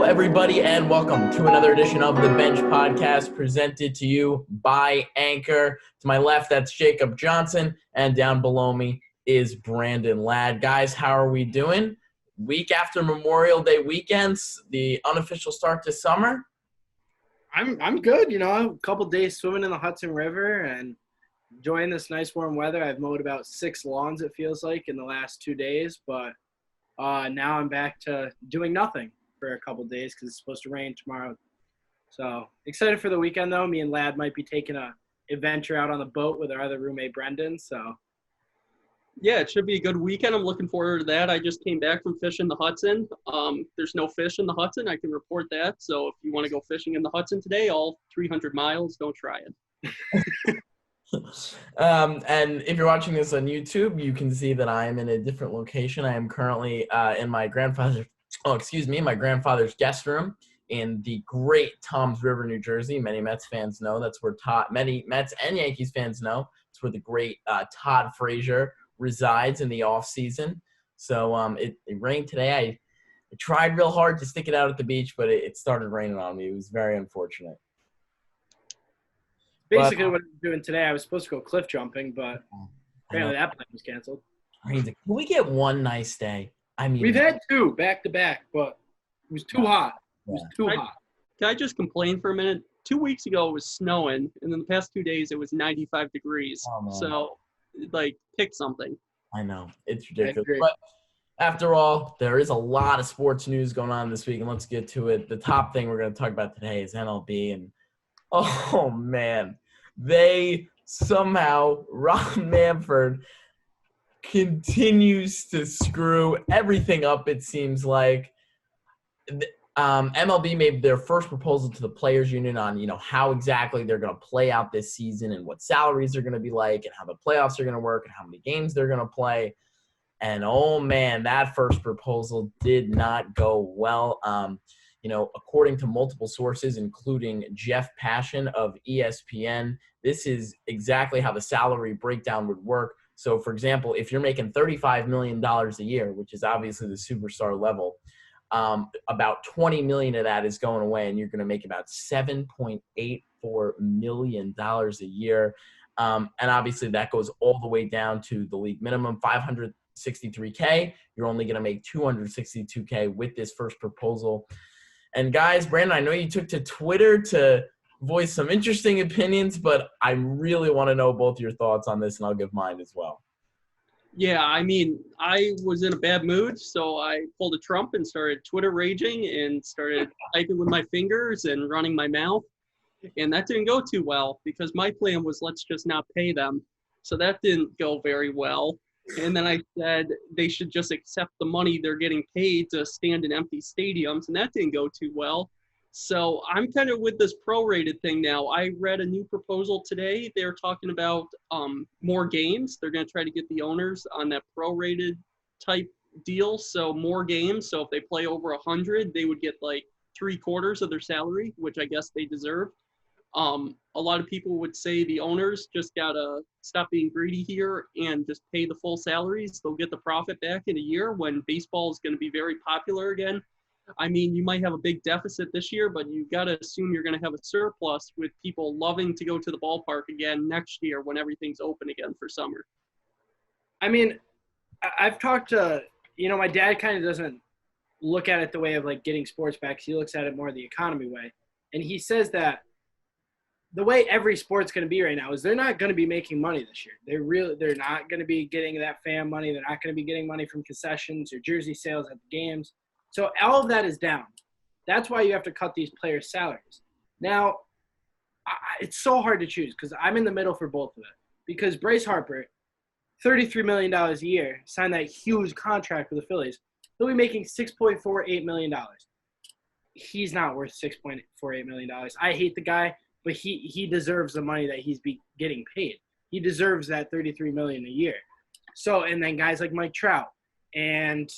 everybody, and welcome to another edition of the Bench Podcast presented to you by Anchor. To my left, that's Jacob Johnson, and down below me is Brandon Ladd. Guys, how are we doing? Week after Memorial Day weekends, the unofficial start to summer? I'm good, a couple days swimming in the Hudson River and enjoying this nice warm weather. I've mowed about 6 lawns, it feels like, in the last 2 days, but now I'm back to doing nothing for a couple days because it's supposed to rain tomorrow. So excited for the weekend, though. Me and Ladd might be taking a adventure out on the boat with our other roommate, Brendan. So yeah, it should be a good weekend. I'm looking forward to that. I just came back from fishing the Hudson. There's no fish in the Hudson. I can report that. So if you want to go fishing in the Hudson today, all 300 miles, don't try it. And if you're watching this on YouTube, you can see that I am in a different location. I am currently in my grandfather's guest room in the great Toms River, New Jersey. Many Mets fans know that's where many Mets and Yankees fans know it's where the great Todd Frazier resides in the off season. So it rained today. I tried real hard to stick it out at the beach, but it started raining on me. It was very unfortunate. Basically, what I'm doing today, I was supposed to go cliff jumping, but apparently that plan was canceled. Can we get one nice day? I mean, we've had 2 back-to-back, but it was too hot. It was too hot. Can I just complain for a minute? 2 weeks ago, it was snowing, and then the past 2 days, it was 95 degrees. So, pick something. I know. It's ridiculous. But after all, there is a lot of sports news going on this week, and let's get to it. The top thing we're going to talk about today is MLB, and oh, man. They somehow, Rob Manfred continues to screw everything up, it seems like. MLB made their first proposal to the players union on, how exactly they're going to play out this season and what salaries are going to be like and how the playoffs are going to work and how many games they're going to play. And, oh, man, that first proposal did not go well. According to multiple sources, including Jeff Passan of ESPN, this is exactly how the salary breakdown would work. So, for example, if you're making $35 million a year, which is obviously the superstar level, about $20 million of that is going away, and you're going to make about $7.84 million a year. And obviously that goes all the way down to the league minimum, $563K. You're only going to make $262K with this first proposal. And guys, Brandon, I know you took to Twitter to voice some interesting opinions, but I really want to know both your thoughts on this, and I'll give mine as well. Yeah, I mean, I was in a bad mood, so I pulled a Trump and started Twitter raging and started typing with my fingers and running my mouth. And that didn't go too well because my plan was let's just not pay them. So that didn't go very well. And then I said they should just accept the money they're getting paid to stand in empty stadiums, and that didn't go too well. So I'm kind of with this prorated thing now. I read a new proposal today. They're talking about more games. They're going to try to get the owners on that prorated type deal, so more games. So if they play over 100, they would get like 3/4 of their salary, which I guess they deserve. A lot of people would say the owners just got to stop being greedy here and just pay the full salaries. They'll get the profit back in a year when baseball is going to be very popular again. I mean, you might have a big deficit this year, but you got to assume you're going to have a surplus with people loving to go to the ballpark again next year when everything's open again for summer. I mean, I've talked to, my dad kind of doesn't look at it the way of like getting sports back. He looks at it more the economy way. And he says that the way every sport's going to be right now is they're not going to be making money this year. They're not going to be getting that fan money. They're not going to be getting money from concessions or jersey sales at the games. So all of that is down. That's why you have to cut these players' salaries. Now, it's so hard to choose because I'm in the middle for both of it. Because Bryce Harper, $33 million a year, signed that huge contract with the Phillies. He'll be making $6.48 million. He's not worth $6.48 million. I hate the guy. But he deserves the money that he's getting paid. He deserves that $33 million a year. So, and then guys like Mike Trout and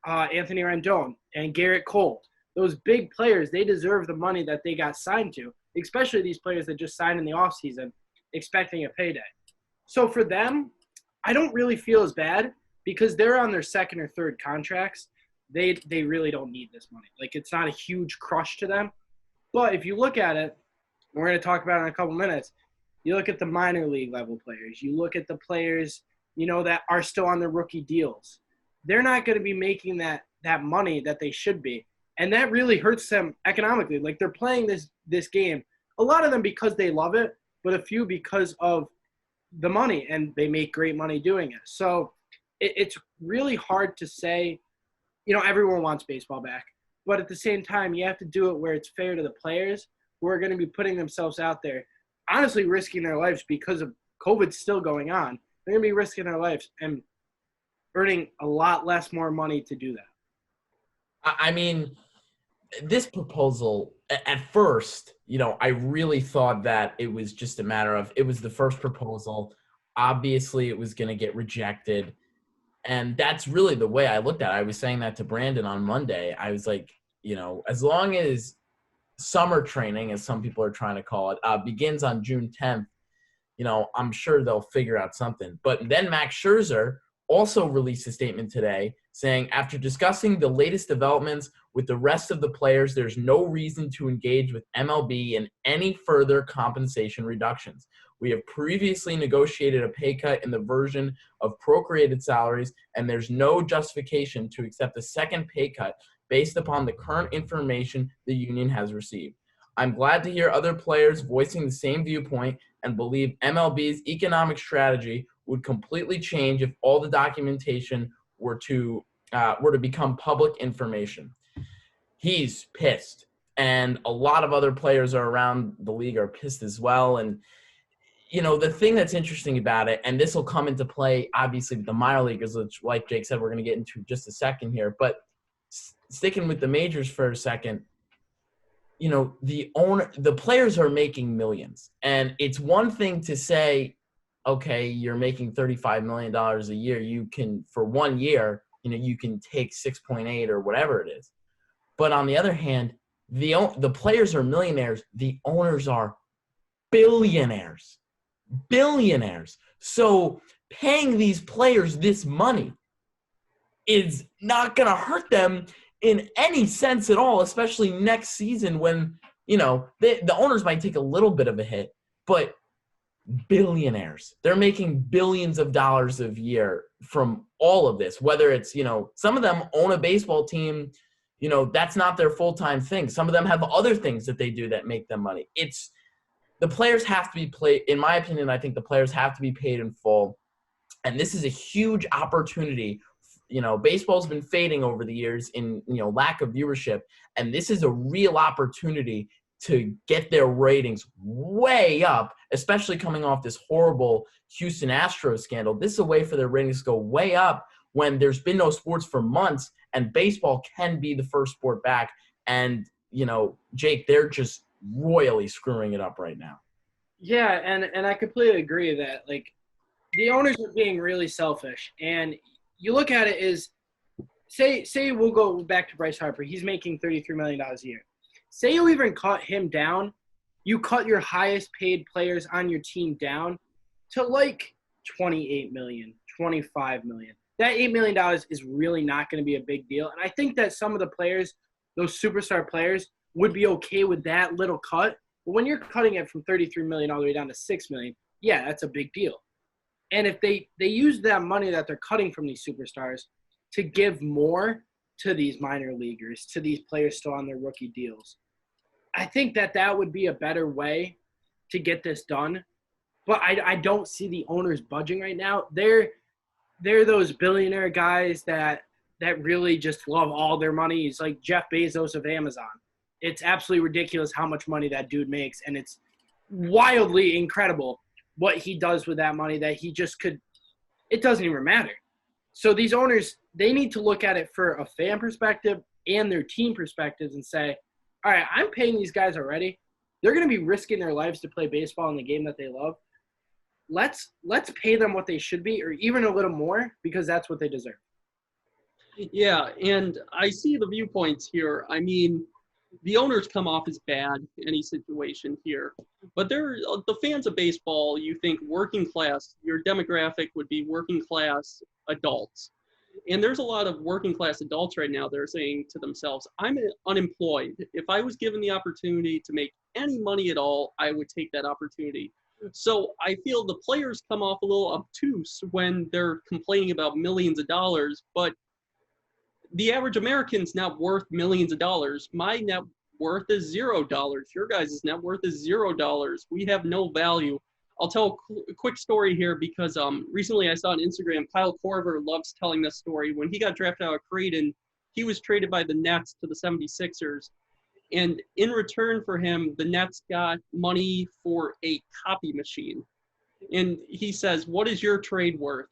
Anthony Rendon and Garrett Cole, those big players, they deserve the money that they got signed to, especially these players that just signed in the offseason expecting a payday. So for them, I don't really feel as bad because they're on their second or third contracts. they really don't need this money. Like, it's not a huge crush to them. But if you look at it, we're going to talk about it in a couple minutes. You look at the minor league level players. You look at the players, that are still on their rookie deals. They're not going to be making that money that they should be. And that really hurts them economically. Like, they're playing this game, a lot of them because they love it, but a few because of the money, and they make great money doing it. So it's really hard to say, everyone wants baseball back. But at the same time, you have to do it where it's fair to the players who are going to be putting themselves out there, honestly risking their lives because of COVID still going on. They're going to be risking their lives and earning a lot less more money to do that. I mean, this proposal, at first, I really thought that it was just a matter of, it was the first proposal. Obviously, it was going to get rejected. And that's really the way I looked at it. I was saying that to Brandon on Monday. I was like, as long as summer training, as some people are trying to call it, begins on June 10th, I'm sure they'll figure out something. But then Max Scherzer also released a statement today saying, after discussing the latest developments with the rest of the players, there's no reason to engage with MLB in any further compensation reductions. We have previously negotiated a pay cut in the version of prorated salaries, and there's no justification to accept a second pay cut based upon the current information the union has received. I'm glad to hear other players voicing the same viewpoint and believe MLB's economic strategy would completely change if all the documentation were to become public information. He's pissed, and a lot of other players around the league are pissed as well. And the thing that's interesting about it, and this will come into play obviously with the minor leaguers, which, like Jake said, we're going to get into just a second here, but sticking with the majors for a second, the players are making millions. And it's one thing to say, okay, you're making $35 million a year. You can, for 1 year, you can take 6.8 or whatever it is. But on the other hand, the players are millionaires. The owners are billionaires. So paying these players this money is not going to hurt them in any sense at all, especially next season when, the owners might take a little bit of a hit, but billionaires, they're making billions of dollars a year from all of this, whether it's, some of them own a baseball team, that's not their full-time thing. Some of them have other things that they do that make them money. The players have to be paid. In my opinion, I think the players have to be paid in full. And this is a huge opportunity. Baseball's been fading over the years in, lack of viewership. And this is a real opportunity to get their ratings way up, especially coming off this horrible Houston Astros scandal. This is a way for their ratings to go way up when there's been no sports for months, and baseball can be the first sport back. And, Jake, they're just royally screwing it up right now. Yeah, and I completely agree that, like, the owners are being really selfish. And you look at it as, say we'll go back to Bryce Harper. He's making $33 million a year. Say you even cut him down. You cut your highest paid players on your team down to like $28 million, $25 million. That $8 million is really not going to be a big deal. And I think that some of the players, those superstar players, would be okay with that little cut. But when you're cutting it from $33 million all the way down to $6 million, yeah, that's a big deal. And if they use that money that they're cutting from these superstars to give more to these minor leaguers, to these players still on their rookie deals, I think that would be a better way to get this done. But I don't see the owners budging right now. They're those billionaire guys that really just love all their money. It's like Jeff Bezos of Amazon. It's absolutely ridiculous how much money that dude makes, and it's wildly incredible what he does with that money that he just could – it doesn't even matter. So these owners, they need to look at it for a fan perspective and their team perspectives and say, all right, I'm paying these guys already. They're going to be risking their lives to play baseball in the game that they love. Let's pay them what they should be, or even a little more, because that's what they deserve. Yeah, and I see the viewpoints here. I mean, the owners come off as bad in any situation here, but they're the fans of baseball. You think working class, your demographic would be working class adults, And there's a lot of working class adults right now that are saying to themselves, I'm unemployed. If I was given the opportunity to make any money at all, I would take that opportunity. So I feel the players come off a little obtuse when they're complaining about millions of dollars, but the average American's not worth millions of dollars. My net worth is $0. Your guys' net worth is $0. We have no value. I'll tell a quick story here because recently I saw on Instagram, Kyle Korver loves telling this story. When he got drafted out of Creighton, he was traded by the Nets to the 76ers. And in return for him, the Nets got money for a copy machine. And he says, what is your trade worth?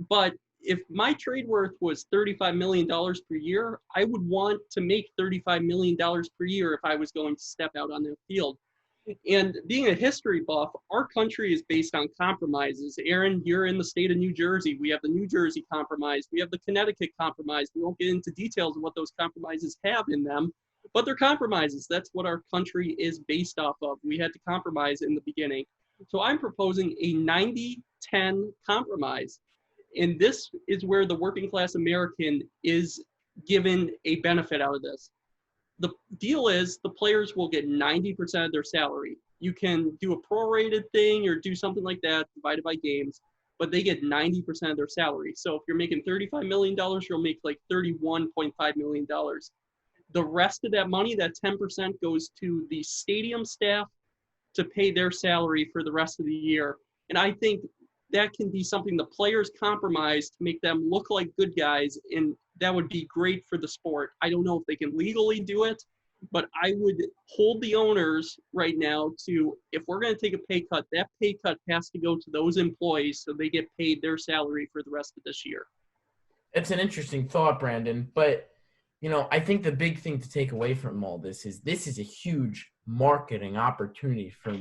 But if my trade worth was $35 million per year, I would want to make $35 million per year if I was going to step out on the field. And being a history buff, our country is based on compromises. Aaron, you're in the state of New Jersey. We have the New Jersey Compromise. We have the Connecticut Compromise. We won't get into details of what those compromises have in them, but they're compromises. That's what our country is based off of. We had to compromise in the beginning. So I'm proposing a 90-10 compromise. And this is where the working class American is given a benefit out of this. The deal is the players will get 90% of their salary. You can do a prorated thing or do something like that, divided by games, but they get 90% of their salary. So if you're making $35 million, you'll make like $31.5 million. The rest of that money, that 10%, goes to the stadium staff to pay their salary for the rest of the year. And I think that can be something the players compromise to make them look like good guys, and that would be great for the sport. I don't know if they can legally do it, but I would hold the owners right now to, if we're going to take a pay cut, that pay cut has to go to those employees so they get paid their salary for the rest of this year. It's an interesting thought, Brandon, but I think the big thing to take away from all this is a huge marketing opportunity for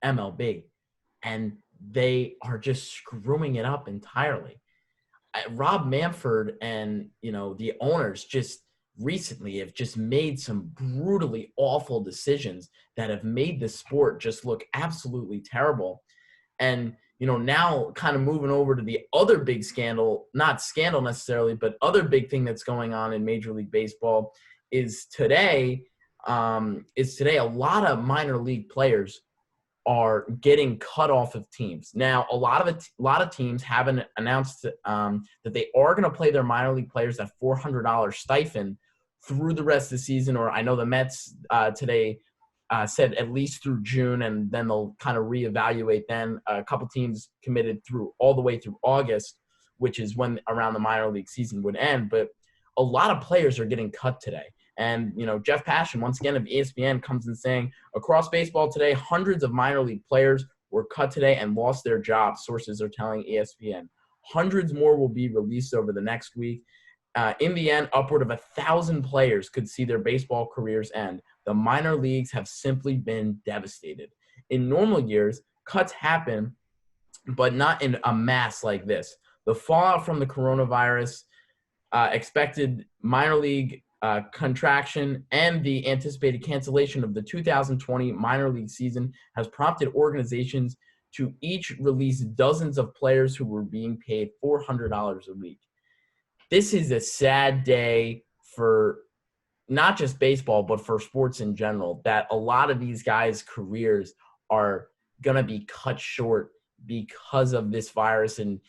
MLB, and they are just screwing it up entirely. Rob Manfred and, the owners just recently have just made some brutally awful decisions that have made the sport just look absolutely terrible. And, now kind of moving over to the other big scandal, not scandal necessarily, but other big thing that's going on in Major League Baseball is today a lot of minor league players are getting cut off of teams. Now, a lot of teams haven't announced that they are going to play their minor league players that $400 stipend through the rest of the season. Or I know the Mets today said at least through June, and then they'll kind of reevaluate. Then a couple teams committed through all the way through August, which is when around the minor league season would end. But a lot of players are getting cut today. And, Jeff Passan, once again, of ESPN, comes in saying, across baseball today, hundreds of minor league players were cut today and lost their jobs, sources are telling ESPN. Hundreds more will be released over the next week. In the end, upward of 1,000 players could see their baseball careers end. The minor leagues have simply been devastated. In normal years, cuts happen, but not in a mass like this. The fallout from the coronavirus, expected minor league contraction, and the anticipated cancellation of the 2020 minor league season has prompted organizations to each release dozens of players who were being paid $400 a week. This is a sad day for not just baseball, but for sports in general, that a lot of these guys' careers are going to be cut short because of this virus and,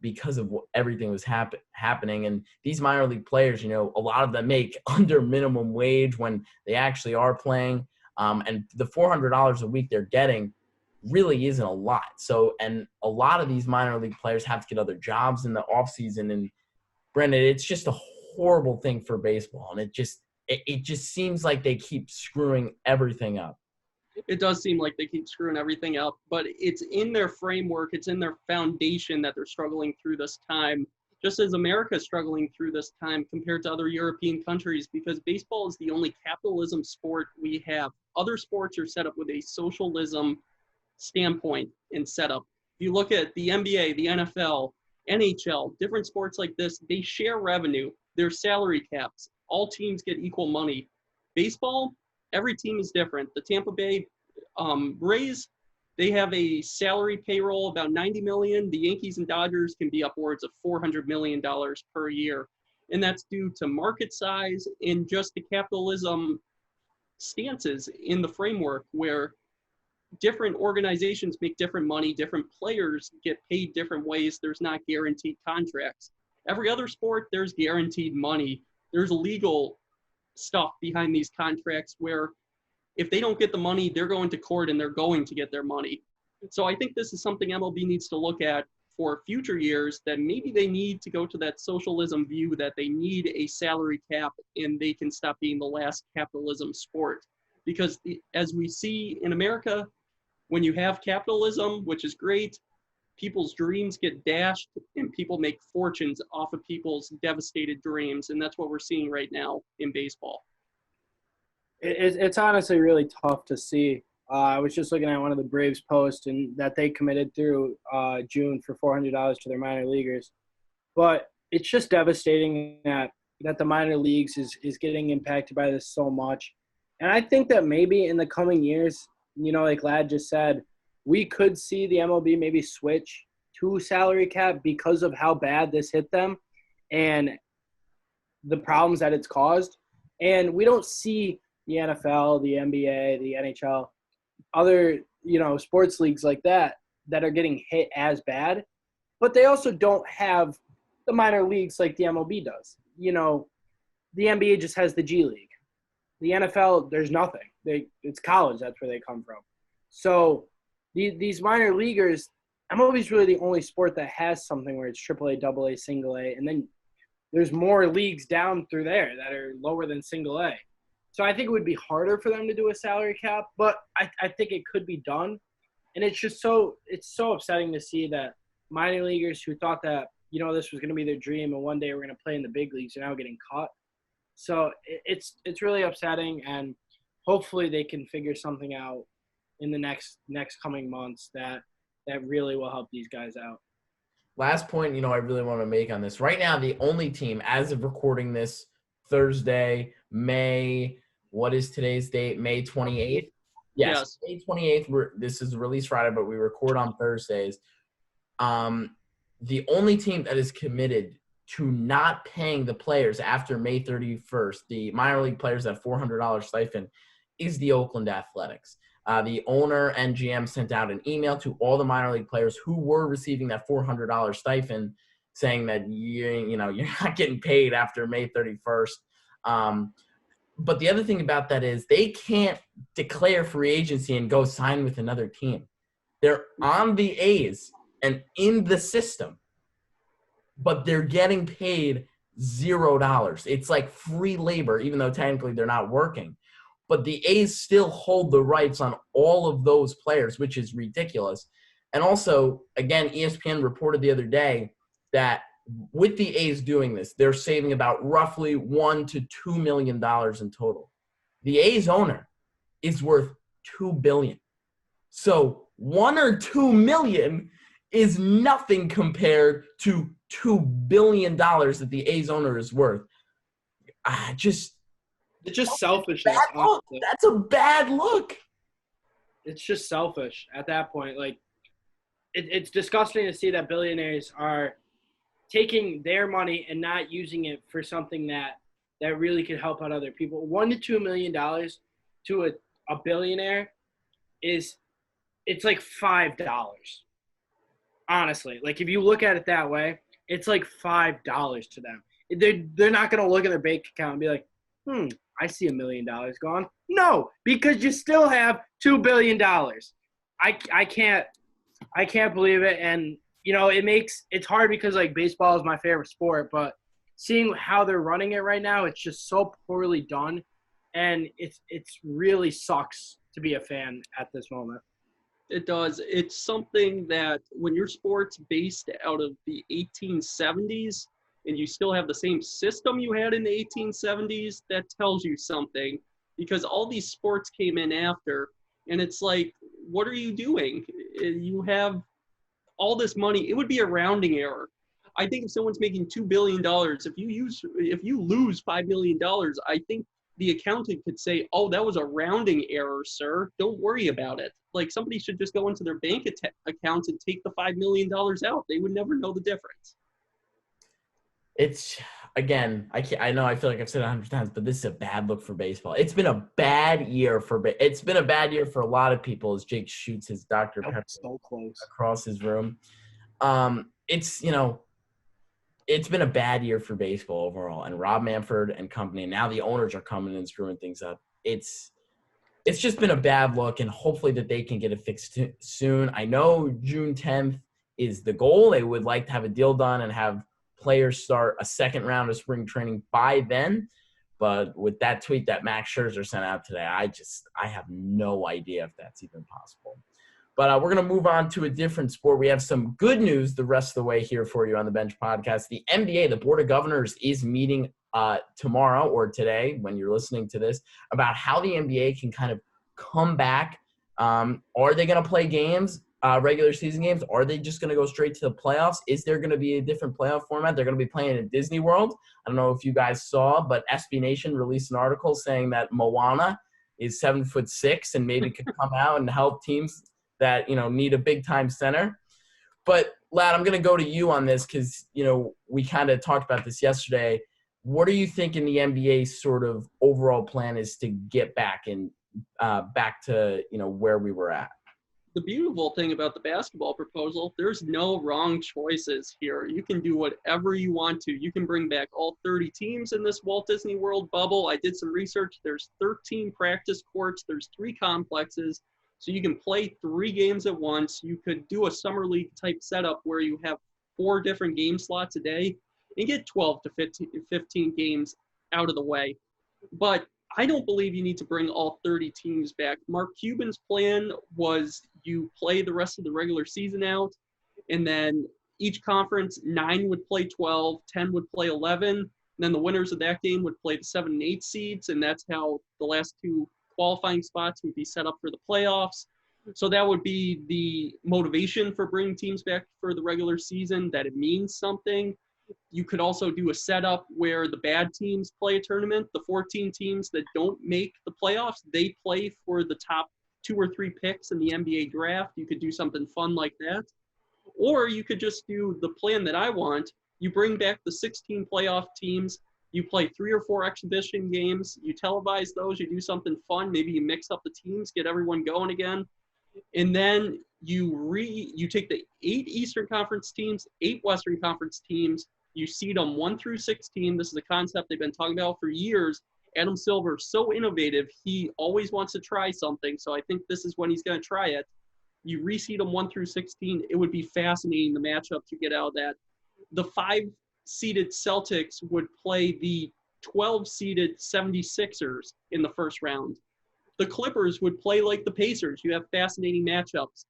because of everything was happening. And these minor league players, a lot of them make under minimum wage when they actually are playing. And the $400 a week they're getting really isn't a lot. So, and a lot of these minor league players have to get other jobs in the off season. And Brendan, it's just a horrible thing for baseball. And it just seems like they keep screwing everything up. It does seem like they keep screwing everything up, but it's in their framework, it's in their foundation that they're struggling through this time, just as America is struggling through this time compared to other European countries, because baseball is the only capitalism sport we have. Other sports are set up with a socialism standpoint and setup. If you look at the NBA, the NFL, NHL, different sports like this, they share revenue. There's salary caps. All teams get equal money. Baseball, every team is different. The Tampa Bay Rays, They have a salary payroll about $90 million. The Yankees and Dodgers can be upwards of $400 million per year. And that's due to market size and just the capitalism stances in the framework where different organizations make different money, different players get paid different ways. There's not guaranteed contracts. Every other sport, there's guaranteed money. There's legal stuff behind these contracts where if they don't get the money, they're going to court and they're going to get their money. So I think this is something MLB needs to look at for future years, that maybe they need to go to that socialism view that they need a salary cap and they can stop being the last capitalism sport. Because as we see in America, when you have capitalism, which is great, people's dreams get dashed and people make fortunes off of people's devastated dreams. And that's what we're seeing right now in baseball. It's honestly really tough to see. I was just looking at one of the Braves posts and that they committed through June for $400 to their minor leaguers. But it's just devastating that the minor leagues is getting impacted by this so much. And I think that maybe in the coming years, like Ladd just said, we could see the MLB maybe switch to salary cap because of how bad this hit them and the problems that it's caused. And we don't see the NFL, the NBA, the NHL, other, sports leagues like that are getting hit as bad, but they also don't have the minor leagues like the MLB does. The NBA just has the G League. The NFL, there's nothing. It's college. That's where they come from. So these minor leaguers, MLB is really the only sport that has something where it's AAA, AA, single A, and then there's more leagues down through there that are lower than single A. So I think it would be harder for them to do a salary cap, but I think it could be done. And it's just so upsetting to see that minor leaguers who thought that, this was going to be their dream and one day we're going to play in the big leagues are now getting cut. So it's really upsetting, and hopefully they can figure something out in the next coming months that really will help these guys out. Last point, I really want to make on this. Right now, the only team, as of recording this Thursday, what is today's date? May 28th? Yes. May 28th. This is released Friday, but we record on Thursdays. The only team that is committed to not paying the players after May 31st, the minor league players that $400 stipend, is the Oakland Athletics. The owner and GM sent out an email to all the minor league players who were receiving that $400 stipend saying that you're not getting paid after May 31st. But the other thing about that is they can't declare free agency and go sign with another team. They're on the A's and in the system, but they're getting paid $0. It's like free labor, even though technically they're not working. But the A's still hold the rights on all of those players, which is ridiculous. And also, again, ESPN reported the other day that with the A's doing this, they're saving about roughly $1 to $2 million in total. The A's owner is worth $2 billion. So $1 or $2 million is nothing compared to $2 billion that the A's owner is worth. It's just selfishness. That's a bad look. It's just selfish at that point. Like, it's disgusting to see that billionaires are taking their money and not using it for something that really could help out other people. $1 to $2 million to a billionaire it's like $5. Honestly, like if you look at it that way, it's like $5 to them. They're not going to look at their bank account and be like, I see $1 million gone. No, because you still have $2 billion. I can't believe it. And, it's hard because like baseball is my favorite sport, but seeing how they're running it right now, it's just so poorly done. And it's really sucks to be a fan at this moment. It does. It's something that when your sport's based out of the 1870s and you still have the same system you had in the 1870s, that tells you something, because all these sports came in after, and it's like, what are you doing? You have all this money. It would be a rounding error. I think if someone's making $2 billion, if you lose $5 million, I think the accountant could say, oh, that was a rounding error, sir. Don't worry about it. Like, somebody should just go into their bank account and take the $5 million out. They would never know the difference. It's, again, I know I feel like I've said it 100 times, but this is a bad look for baseball. It's been a bad year for a lot of people as Jake shoots his Dr. Pepper so close across his room. It's, it's been a bad year for baseball overall, and Rob Manfred and company, now the owners are coming and screwing things up. It's just been a bad look, and hopefully that they can get it fixed soon. I know June 10th is the goal. They would like to have a deal done and have players start a second round of spring training by then. But with that tweet that Max Scherzer sent out today, I have no idea if that's even possible. But we're going to move on to a different sport. We have some good news the rest of the way here for you on the Bench Podcast. The NBA, the Board of Governors, is meeting tomorrow or today when you're listening to this about how the NBA can kind of come back. Are they going to play games, regular season games? Are they just going to go straight to the playoffs? Is there going to be a different playoff format? They're going to be playing in Disney World. I don't know if you guys saw, but SB Nation released an article saying that Moana is 7'6" and maybe could come out and help teams that, need a big-time center. But, Lad, I'm going to go to you on this because, we kind of talked about this yesterday. What are you thinking the NBA's sort of overall plan is to get back to, where we were at? The beautiful thing about the basketball proposal, there's no wrong choices here. You can do whatever you want to. You can bring back all 30 teams in this Walt Disney World bubble. I did some research. There's 13 practice courts. There's 3 complexes. So you can play 3 games at once. You could do a summer league type setup where you have 4 different game slots a day and get 12 to 15 games out of the way. But I don't believe you need to bring all 30 teams back. Mark Cuban's plan was you play the rest of the regular season out, and then each conference, 9 would play 12, 10 would play 11, and then the winners of that game would play the 7 and 8 seeds, and that's how the last 2 qualifying spots would be set up for the playoffs. So that would be the motivation for bringing teams back for the regular season, that it means something. You could also do a setup where the bad teams play a tournament. The 14 teams that don't make the playoffs, they play for the top 2 or 3 picks in the NBA draft. You could do something fun like that. Or you could just do the plan that I want. You bring back the 16 playoff teams. You play 3 or 4 exhibition games. You televise those. You do something fun. Maybe you mix up the teams, get everyone going again. And then you take the 8 Eastern Conference teams, 8 Western Conference teams. You seed them 1 through 16. This is a concept they've been talking about for years. Adam Silver is so innovative. He always wants to try something. So I think this is when he's going to try it. You reseed them 1 through 16. It would be fascinating, the matchup to get out of that. The 5-seeded Celtics would play the 12-seeded 76ers in the first round. The Clippers would play like the Pacers. You have fascinating matchups.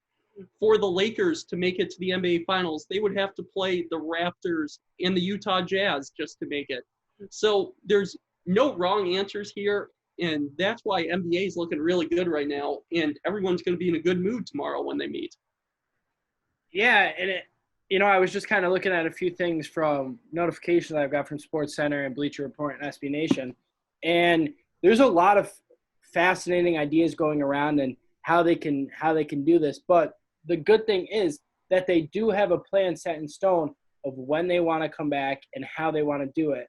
For the Lakers to make it to the NBA Finals, they would have to play the Raptors and the Utah Jazz just to make it. So there's no wrong answers here, and that's why NBA is looking really good right now, and everyone's going to be in a good mood tomorrow when they meet. Yeah, and I was just kind of looking at a few things from notifications I've got from SportsCenter and Bleacher Report and SB Nation, and there's a lot of fascinating ideas going around and how they can do this. But the good thing is that they do have a plan set in stone of when they want to come back and how they want to do it.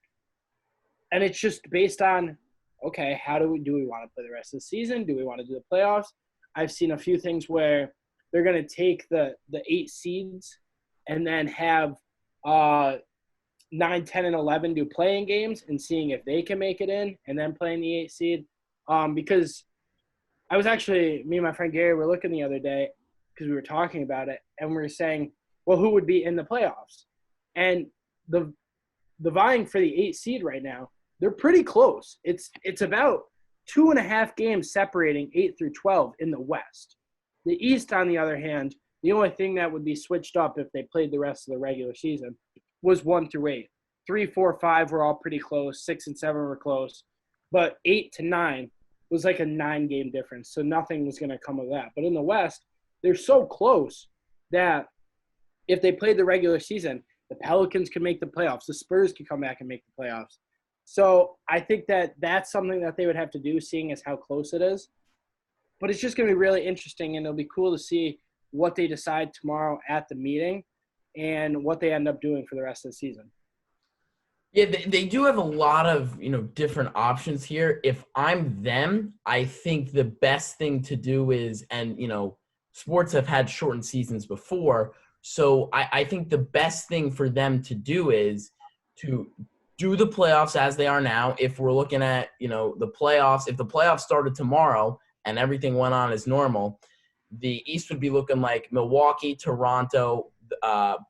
And it's just based on, okay, how do we want to play the rest of the season? Do we want to do the playoffs? I've seen a few things where they're going to take the 8 seeds and then have 9, 10, and 11 do playing games and seeing if they can make it in and then playing the 8 seed. Because I was actually, me and my friend Gary were looking the other day because we were talking about it, and we were saying, well, who would be in the playoffs? And the vying for the 8 seed right now, they're pretty close. It's about 2.5 games separating 8 through 12 in the West. The East, on the other hand, the only thing that would be switched up if they played the rest of the regular season was 1 through 8. 3, 4, 5 were all pretty close. 6 and 7 were close. But 8 to 9 was like a 9-game difference, so nothing was going to come of that. But in the West, they're so close that if they played the regular season, the Pelicans could make the playoffs. The Spurs could come back and make the playoffs. So I think that that's something that they would have to do, seeing as how close it is. But it's just going to be really interesting, and it'll be cool to see what they decide tomorrow at the meeting and what they end up doing for the rest of the season. Yeah, they do have a lot of, different options here. If I'm them, I think the best thing to do is, and, sports have had shortened seasons before, so I think the best thing for them to do is to do the playoffs as they are now. If we're looking at, the playoffs, if the playoffs started tomorrow and everything went on as normal, the East would be looking like Milwaukee, Toronto,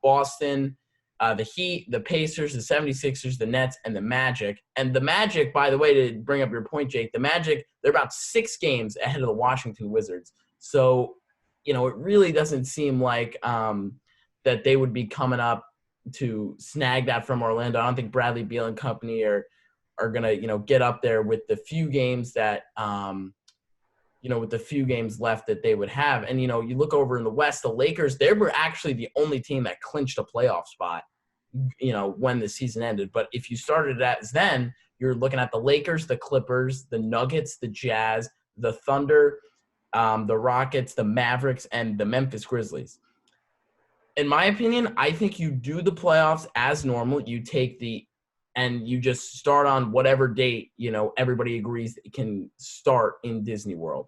Boston, the Heat, the Pacers, the 76ers, the Nets, and the Magic. And the Magic, by the way, to bring up your point, Jake, the Magic, they're about 6 games ahead of the Washington Wizards. So, it really doesn't seem like that they would be coming up to snag that from Orlando. I don't think Bradley Beal and company are going to, get up there with the few games that with the few games left that they would have. And, you look over in the West, the Lakers, they were actually the only team that clinched a playoff spot, when the season ended. But if you started as then, you're looking at the Lakers, the Clippers, the Nuggets, the Jazz, the Thunder, the Rockets, the Mavericks, and the Memphis Grizzlies. In my opinion, I think you do the playoffs as normal. You take and you just start on whatever date, everybody agrees it can start in Disney World.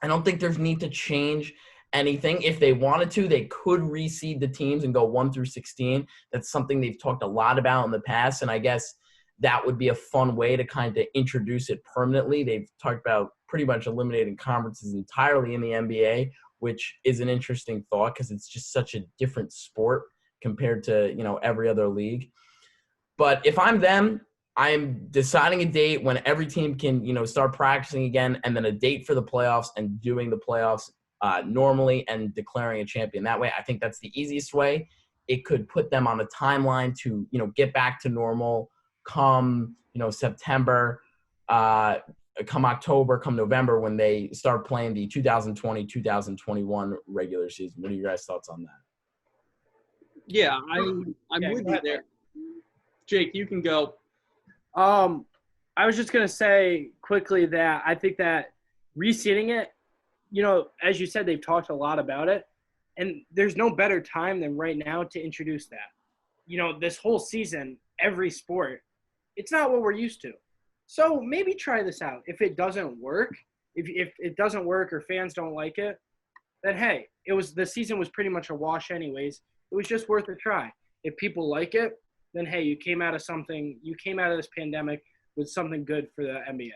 I don't think there's need to change anything. If they wanted to, they could reseed the teams and go 1 through 16. That's something they've talked a lot about in the past, and I guess that would be a fun way to kind of introduce it permanently. They've talked about pretty much eliminating conferences entirely in the NBA, which is an interesting thought because it's just such a different sport compared to, every other league. But if I'm them, I'm deciding a date when every team can, start practicing again, and then a date for the playoffs and doing the playoffs normally and declaring a champion that way. I think that's the easiest way. It could put them on a timeline to, get back to normal come, September, come October, come November, when they start playing the 2020-2021 regular season. What are your guys' thoughts on that? Yeah, I'm with you there. Jake, you can go. I was just going to say quickly that I think that reseeding it, as you said, they've talked a lot about it, and there's no better time than right now to introduce that. This whole season, every sport, it's not what we're used to. So maybe try this out. If it doesn't work, if it doesn't work or fans don't like it, then hey, the season was pretty much a wash anyways. It was just worth a try. If people like it, then hey, you came out of this pandemic with something good for the NBA.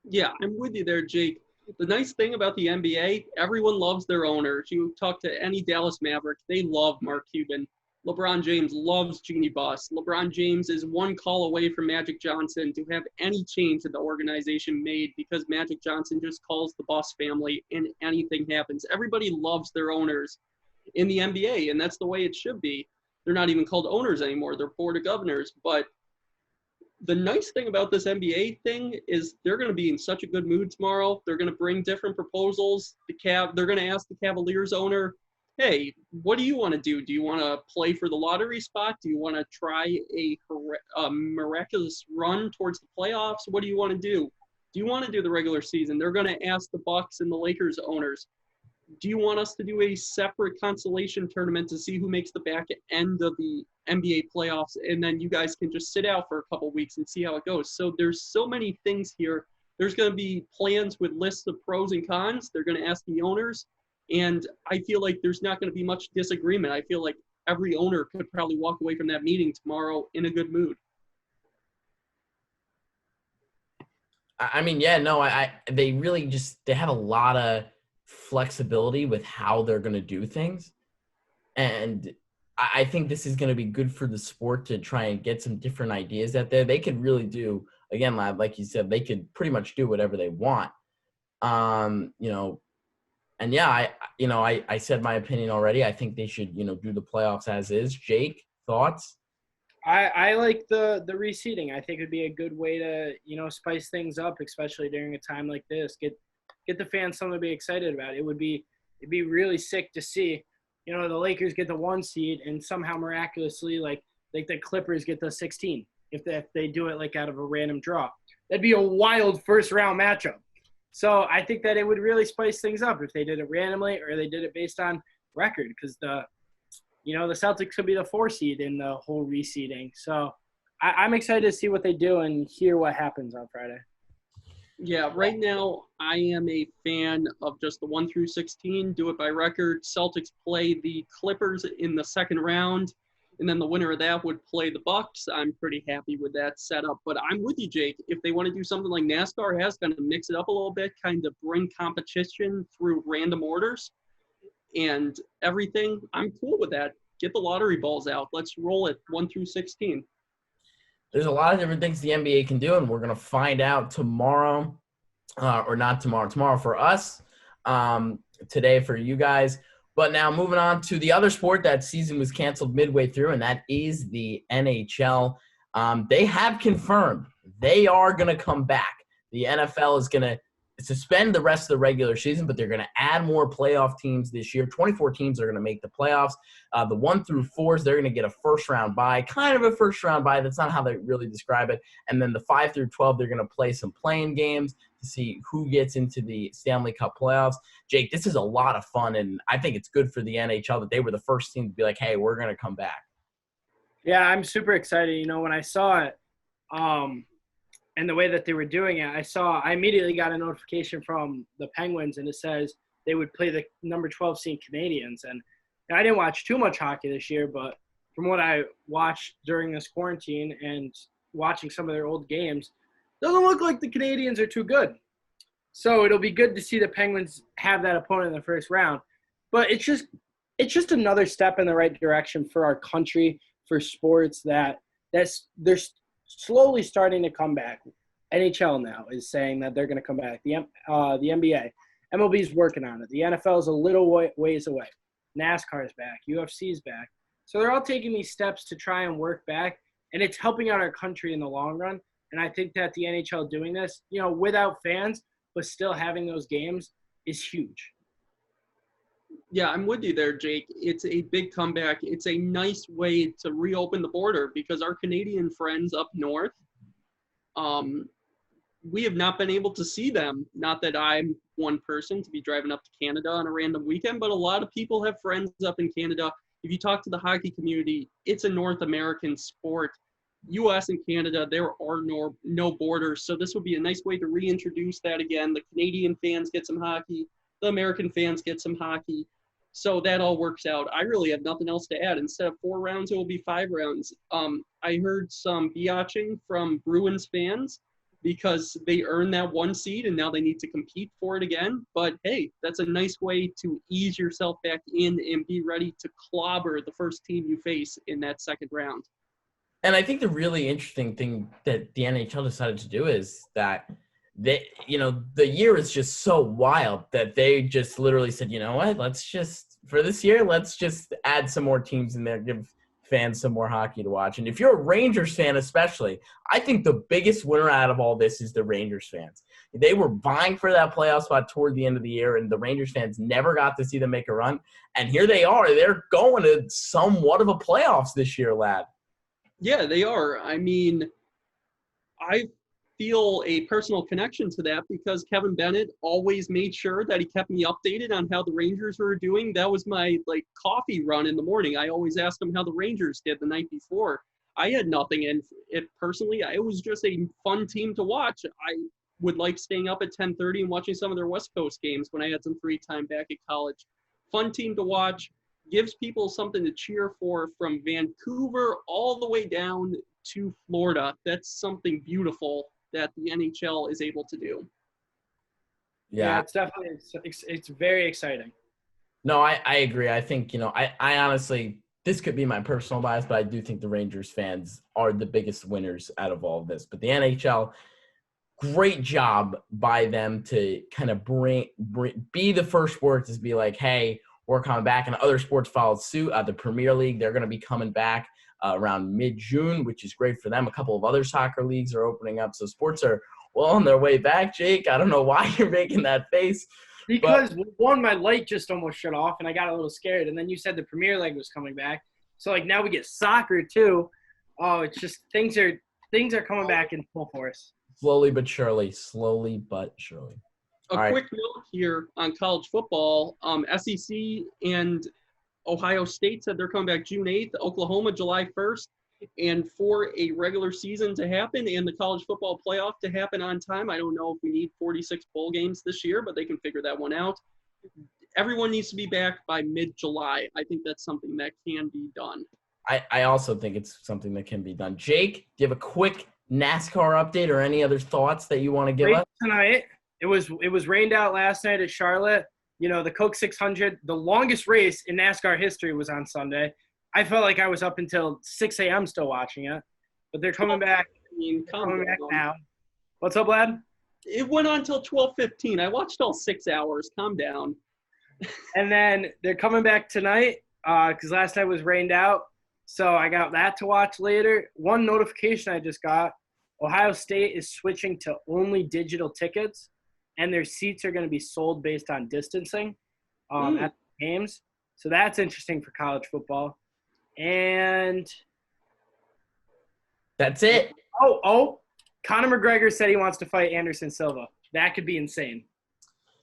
Yeah, I'm with you there, Jake. The nice thing about the NBA, everyone loves their owners. You talk to any Dallas Maverick, they love Mark Cuban. LeBron James loves Jeannie Buss. LeBron James is one call away from Magic Johnson to have any change in the organization made because Magic Johnson just calls the Buss family and anything happens. Everybody loves their owners in the NBA, and that's the way it should be. They're not even called owners anymore. They're board of governors. But the nice thing about this NBA thing is they're going to be in such a good mood tomorrow. They're going to bring different proposals. They're going to ask the Cavaliers owner, hey, what do you want to do? Do you want to play for the lottery spot? Do you want to try a miraculous run towards the playoffs? What do you want to do? Do you want to do the regular season? They're going to ask the Bucks and the Lakers owners, do you want us to do a separate consolation tournament to see who makes the back end of the NBA playoffs, and then you guys can just sit out for a couple weeks and see how it goes? So there's so many things here. There's going to be plans with lists of pros and cons. They're going to ask the owners, and I feel like there's not going to be much disagreement. I feel like every owner could probably walk away from that meeting tomorrow in a good mood. I mean, yeah, no, they really they have a lot of flexibility with how they're going to do things. And I think this is going to be good for the sport to try and get some different ideas out there. They could really do, again, like you said, they could pretty much do whatever they want. And yeah, I said my opinion already. I think they should, do the playoffs as is. Jake, thoughts? I like the reseeding. I think it'd be a good way to, spice things up, especially during a time like this. Get the fans something to be excited about. It'd be really sick to see, the Lakers get the 1 seed and somehow miraculously like the Clippers get the 16. if they do it like out of a random draw. That'd be a wild first-round matchup. So I think that it would really spice things up if they did it randomly or they did it based on record, because the Celtics could be the 4 seed in the whole reseeding. So I'm excited to see what they do and hear what happens on Friday. Yeah, right now I am a fan of just the 1 through 16, do it by record. Celtics play the Clippers in the second round, and then the winner of that would play the Bucks. I'm pretty happy with that setup. But I'm with you, Jake. If they want to do something like NASCAR has, kind of mix it up a little bit, kind of bring competition through random orders and everything, I'm cool with that. Get the lottery balls out. Let's roll it 1 through 16. There's a lot of different things the NBA can do, and we're going to find out tomorrow, or not tomorrow. Tomorrow for us, today for you guys. But now moving on to the other sport that season was canceled midway through, and that is the NHL. They have confirmed they are going to come back. The NFL is going to suspend the rest of the regular season, but they're going to add more playoff teams this year. 24 teams are going to make the playoffs. The 1 through 4s, they're going to get a first-round bye, kind of a first-round bye. That's not how they really describe it. And then the 5 through 12, they're going to play some playing games to see who gets into the Stanley Cup playoffs. Jake, this is a lot of fun, and I think it's good for the NHL that they were the first team to be like, hey, we're going to come back. Yeah, I'm super excited. When I saw it, and the way that they were doing it, I immediately got a notification from the Penguins, and it says they would play the number 12 seed Canadians. And I didn't watch too much hockey this year, but from what I watched during this quarantine and watching some of their old games, doesn't look like the Canadians are too good. So it'll be good to see the Penguins have that opponent in the first round. But it's just another step in the right direction for our country, for sports that's they're slowly starting to come back. NHL now is saying that they're going to come back. The NBA, MLB is working on it. The NFL is a little ways away. NASCAR is back. UFC is back. So they're all taking these steps to try and work back, and it's helping out our country in the long run. And I think that the NHL doing this, without fans, but still having those games is huge. Yeah, I'm with you there, Jake. It's a big comeback. It's a nice way to reopen the border because our Canadian friends up north, we have not been able to see them. Not that I'm one person to be driving up to Canada on a random weekend, but a lot of people have friends up in Canada. If you talk to the hockey community, it's a North American sport. U.S. and Canada, there are no borders. So this would be a nice way to reintroduce that again. The Canadian fans get some hockey. The American fans get some hockey. So that all works out. I really have nothing else to add. Instead of 4 rounds, it will be 5 rounds. I heard some biatching from Bruins fans because they earned that 1 seed and now they need to compete for it again. But hey, that's a nice way to ease yourself back in and be ready to clobber the first team you face in that second round. And I think the really interesting thing that the NHL decided to do is that the year is just so wild that they just literally said, you know what, for this year, let's just add some more teams in there, give fans some more hockey to watch. And if you're a Rangers fan especially, I think the biggest winner out of all this is the Rangers fans. They were vying for that playoff spot toward the end of the year, and the Rangers fans never got to see them make a run. And here they are. They're going to somewhat of a playoffs this year, lad. Yeah, they are. I mean, I feel a personal connection to that because Kevin Bennett always made sure that he kept me updated on how the Rangers were doing. That was my coffee run in the morning. I always asked him how the Rangers did the night before. I had nothing in it personally. It was just a fun team to watch. I would like staying up at 10:30 and watching some of their West Coast games when I had some free time back at college. Fun team to watch. Gives people something to cheer for from Vancouver all the way down to Florida. That's something beautiful that the NHL is able to do. Yeah, it's definitely it's very exciting. No, I agree. I think, I honestly, this could be my personal bias, but I do think the Rangers fans are the biggest winners out of all of this. But the NHL, great job by them to kind of be the first sport to be like, hey, we're coming back, and other sports followed suit. The Premier League, they're going to be coming back around mid-June, which is great for them. A couple of other soccer leagues are opening up, so sports are well on their way back. Jake, I don't know why you're making that face. Because my light just almost shut off, and I got a little scared. And then you said the Premier League was coming back, so now we get soccer too. Oh, it's just things are things are coming back in full force. Slowly but surely. Slowly but surely. A quick note here on college football. SEC and Ohio State said they're coming back June 8th, Oklahoma July 1st. And for a regular season to happen and the college football playoff to happen on time, I don't know if we need 46 bowl games this year, but they can figure that one out. Everyone needs to be back by mid-July. I think that's something that can be done. I also think it's something that can be done. Jake, do you have a quick NASCAR update or any other thoughts that you want to give us? Tonight, it was rained out last night at Charlotte. You know, the Coke 600, the longest race in NASCAR history was on Sunday. I felt like I was up until 6 a.m. still watching it. But they're coming back. Coming back now. What's up, lad? It went on until 12:15. I watched all 6 hours. Calm down. And then they're coming back tonight because last night was rained out. So I got that to watch later. One notification I just got, Ohio State is switching to only digital tickets, and their seats are going to be sold based on distancing at the games. So that's interesting for college football. And that's it. Oh, Conor McGregor said he wants to fight Anderson Silva. That could be insane.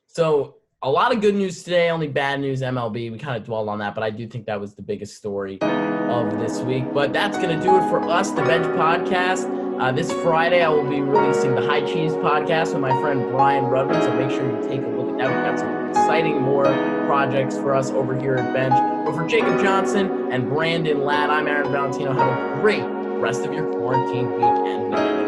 So a lot of good news today, only bad news, MLB. We kind of dwelled on that, but I do think that was the biggest story of this week. But that's going to do it for us, the Bench Podcast. This Friday, I will be releasing the High Cheese Podcast with my friend Brian Rudman, so make sure you take a look at that. We've got some exciting more projects for us over here at Bench. But for Jacob Johnson and Brandon Ladd, I'm Aaron Valentino. Have a great rest of your quarantine week and weekend.